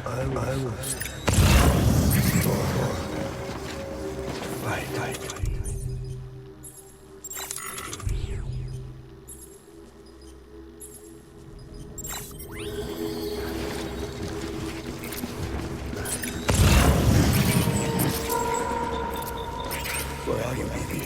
I will fight. Where are you, baby?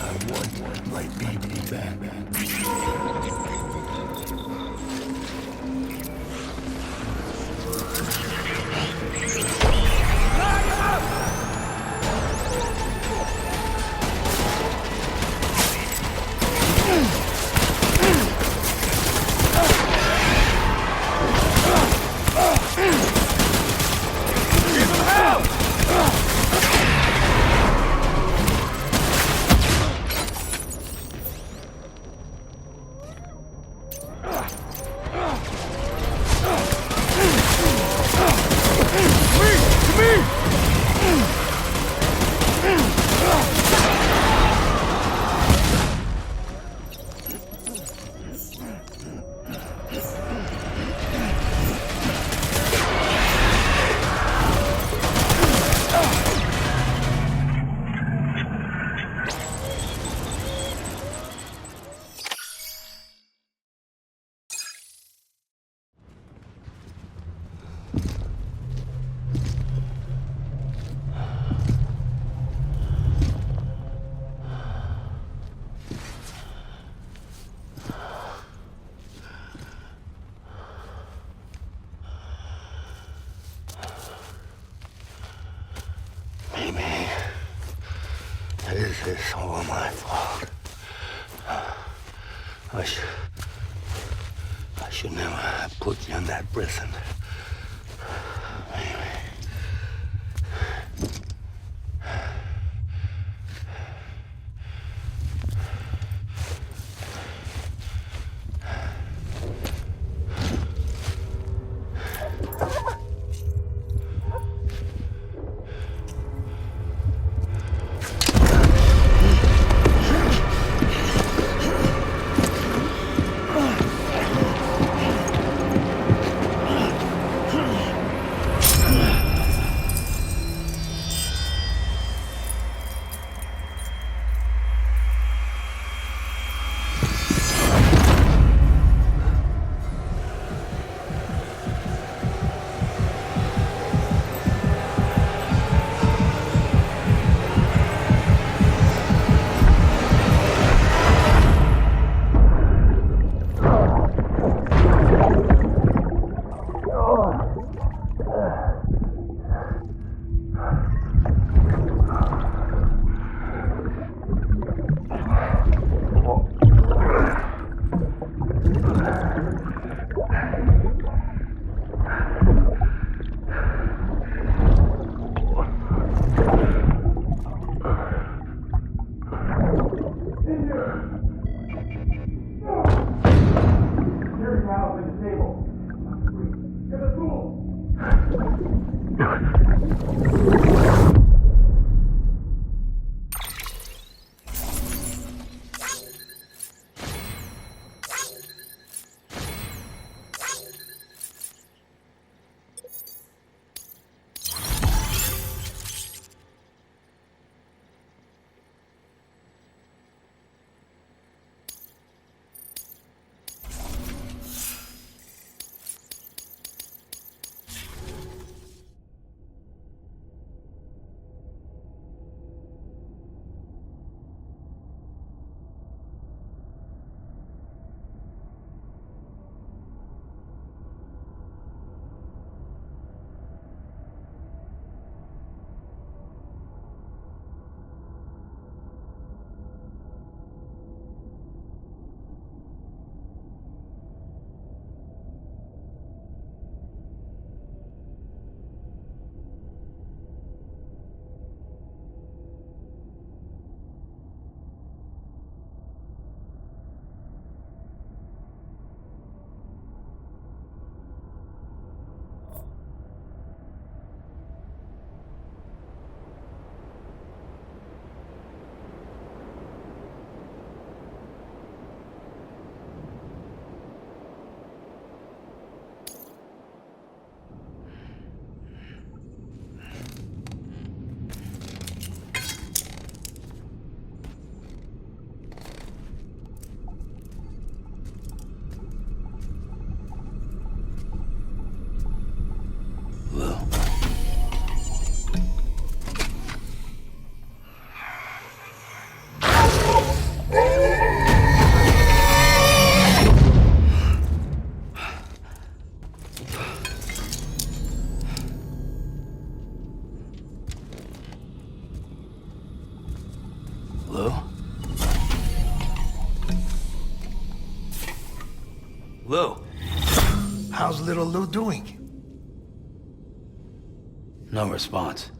I want my baby back. Maybe this is all my fault. I should never have put you in that prison. Maybe. Lou? Lou? How's little Lou doing? No response.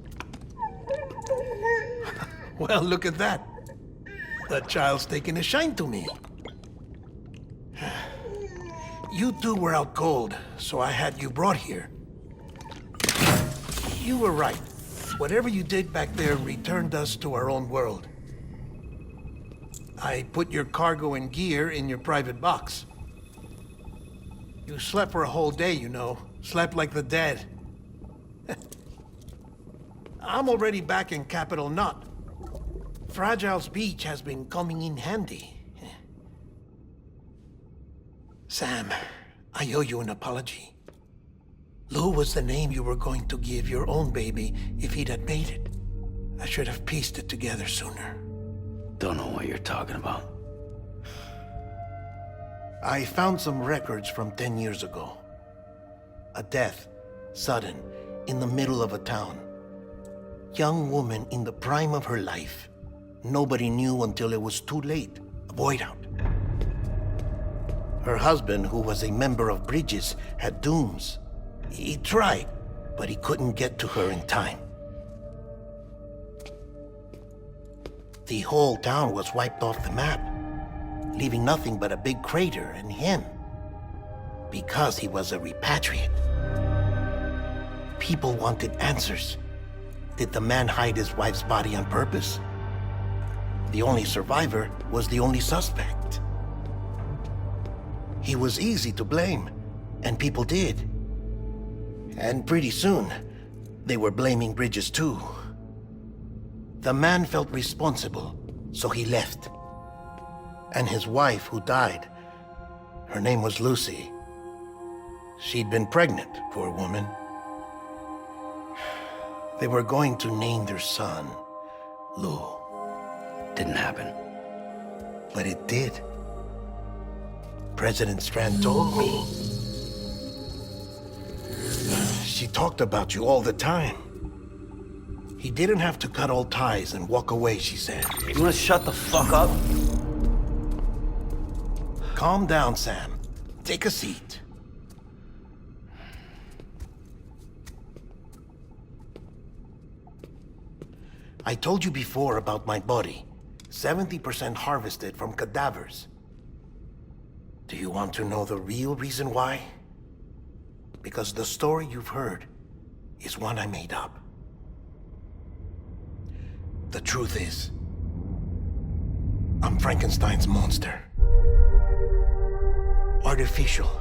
Well, look at that. The child's taking a shine to me. You two were out cold, so I had you brought here. You were right. Whatever you did back there returned us to our own world. I put your cargo and gear in your private box. You slept for a whole day, you know. Slept like the dead. I'm already back in Capital Knot. Fragile's beach has been coming in handy. Sam, I owe you an apology. Lou was the name you were going to give your own baby if he'd had made it. I should have pieced it together sooner. Don't know what you're talking about. I found some records from 10 years ago. A death, sudden, in the middle of a town. Young woman in the prime of her life. Nobody knew until it was too late. A void out. Her husband, who was a member of Bridges, had dooms. He tried, but he couldn't get to her in time. The whole town was wiped off the map, leaving nothing but a big crater and him, because he was a repatriate. People wanted answers. Did the man hide his wife's body on purpose? The only survivor was the only suspect. He was easy to blame, and people did. And pretty soon, they were blaming Bridges too. The man felt responsible, so he left. And his wife, who died, her name was Lucy. She'd been pregnant, poor woman. They were going to name their son Lou. Didn't happen. But it did. President Strand told me. She talked about you all the time. He didn't have to cut all ties and walk away, she said. You wanna shut the fuck up? Calm down, Sam. Take a seat. I told you before about my body. 70% harvested from cadavers. Do you want to know the real reason why? Because the story you've heard is one I made up. The truth is, I'm Frankenstein's monster. Artificial,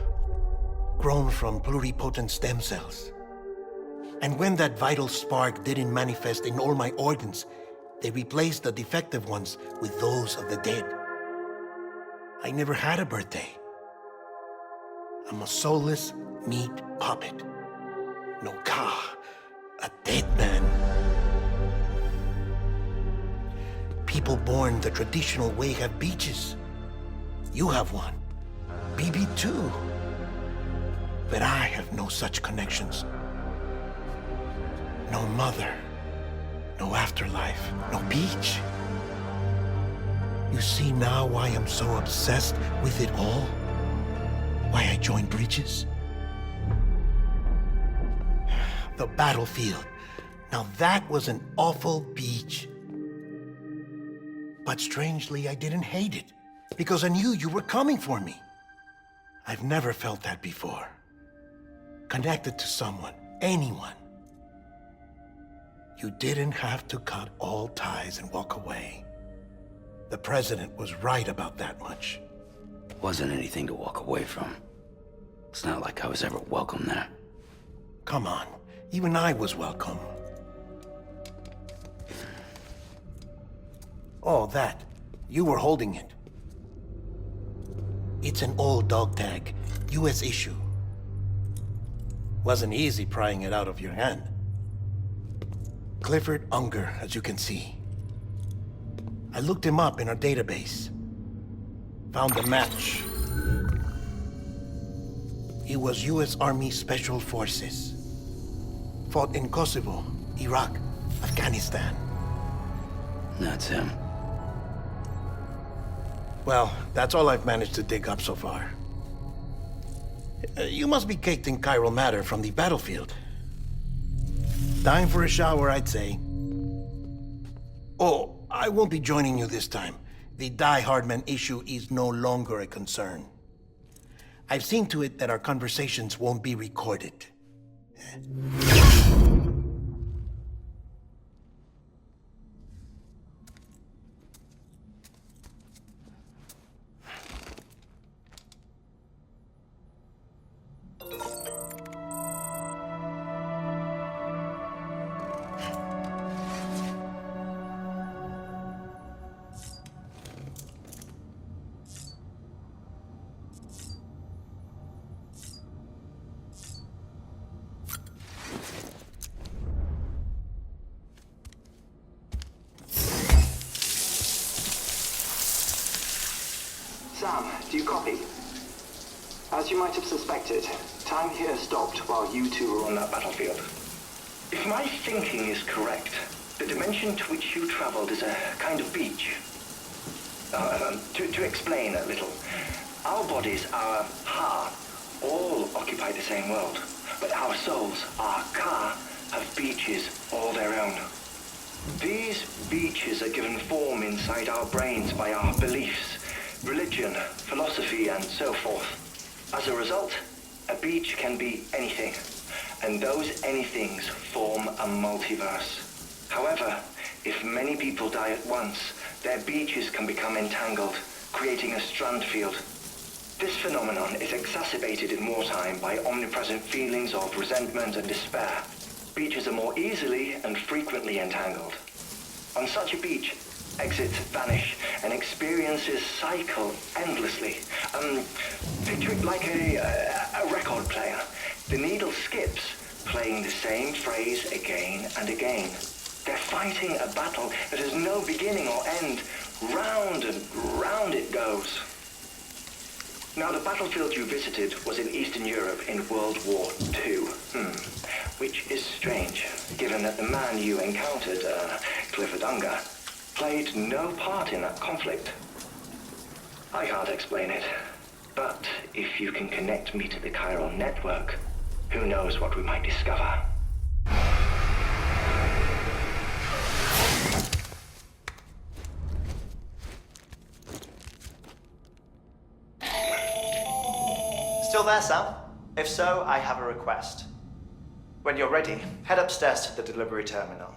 grown from pluripotent stem cells. And when that vital spark didn't manifest in all my organs, they replaced the defective ones with those of the dead. I never had a birthday. I'm a soulless meat puppet. No ka, a dead man. People born the traditional way have beaches. You have one. BB too. But I have no such connections. No mother, no afterlife, no beach. You see now why I'm so obsessed with it all? Why I joined Bridges? The battlefield. Now that was an awful beach. But strangely, I didn't hate it, because I knew you were coming for me. I've never felt that before. Connected to someone, anyone. You didn't have to cut all ties and walk away. The president was right about that much. Wasn't anything to walk away from. It's not like I was ever welcome there. Come on, even I was welcome. Oh, that. You were holding it. It's an old dog tag, US issue. Wasn't easy prying it out of your hand. Clifford Unger, as you can see. I looked him up in our database. Found a match. He was US Army Special Forces. Fought in Kosovo, Iraq, Afghanistan. That's him. Well, that's all I've managed to dig up so far. You must be caked in chiral matter from the battlefield. Time for a shower, I'd say. Oh, I won't be joining you this time. The Die Hardman issue is no longer a concern. I've seen to it that our conversations won't be recorded. Sam, do you copy? As you might have suspected, time here stopped while you two were on that battlefield. If my thinking is correct, the dimension to which you traveled is a kind of beach. To explain a little, our bodies, our ha, all occupy the same world, but our souls, our ka, have beaches all their own. These beaches are given form inside our brains by our beliefs, religion, philosophy, and so forth. As a result, a beach can be anything, and those anythings form a multiverse. However, if many people die at once, their beaches can become entangled, creating a strand field. This phenomenon is exacerbated in wartime by omnipresent feelings of resentment and despair. Beaches are more easily and frequently entangled. On such a beach, exits vanish and experiences cycle endlessly. Picture it like a record player. The needle skips, playing the same phrase again and again. They're fighting a battle that has no beginning or end. Round and round it goes. Now, the battlefield you visited was in Eastern Europe in World War II. Which is strange, given that the man you encountered, Clifford Unger, played no part in that conflict. I can't explain it, but if you can connect me to the chiral network, who knows what we might discover. Still there, Sam? If so, I have a request. When you're ready, head upstairs to the delivery terminal.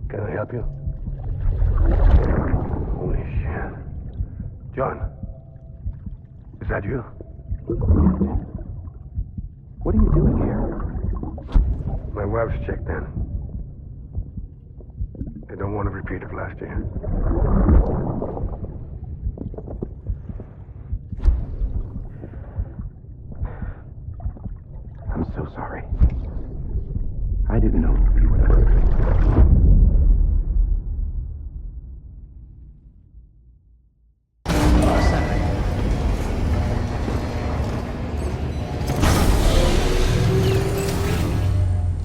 Can I help you? Holy shit. John, is that you? What are you doing here? My wife's checked in. They don't want a repeat of last year. I'm so sorry. I didn't know you were there.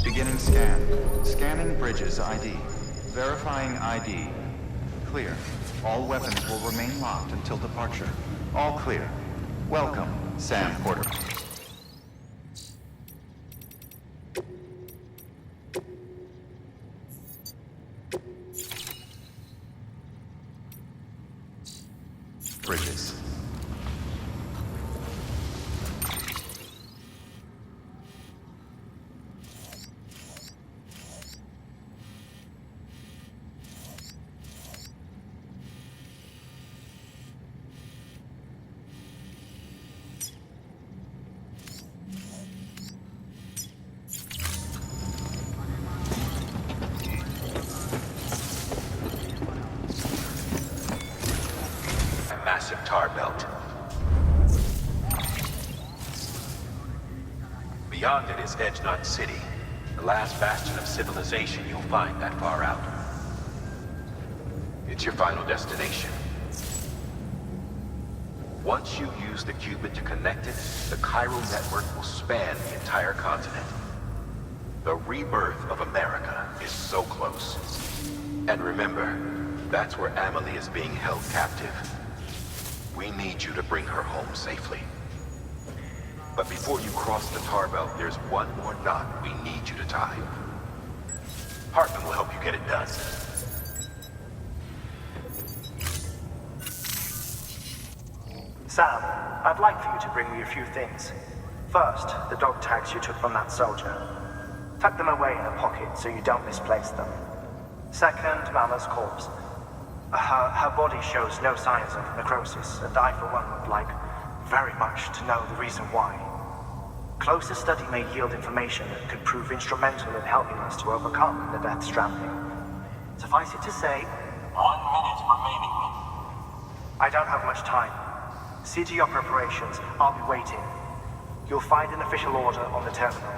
Beginning scan. Scanning bridges ID. Verifying ID. Clear. All weapons will remain locked until departure. All clear. Welcome, Sam Porter. Bridges. Massive tar belt. Beyond it is Edge Knot City, the last bastion of civilization you'll find that far out. It's your final destination. Once you use the qubit to connect it, the chiral network will span the entire continent. The rebirth of America is so close. And remember, that's where Amelie is being held captive. We need you to bring her home safely. But before you cross the tar belt, there's one more knot we need you to tie. Hartman will help you get it done. Sam, I'd like for you to bring me a few things. First, the dog tags you took from that soldier. Tuck them away in a pocket so you don't misplace them. Second, Mama's corpse. Her body shows no signs of necrosis, and I, for one, would like very much to know the reason why. Closer study may yield information that could prove instrumental in helping us to overcome the death stranding. Suffice it to say, 1 minute remaining. I don't have much time. See to your preparations. I'll be waiting. You'll find an official order on the terminal.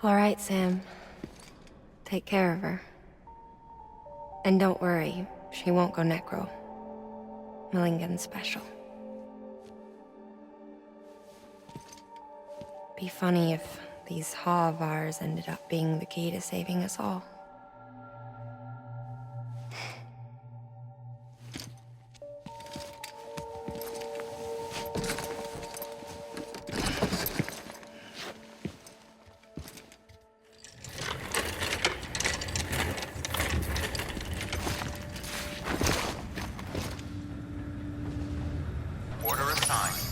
All right, Sam. Take care of her. And don't worry, she won't go necro. Millingen's special. Be funny if these Ha of ours ended up being the key to saving us all. Order assigned.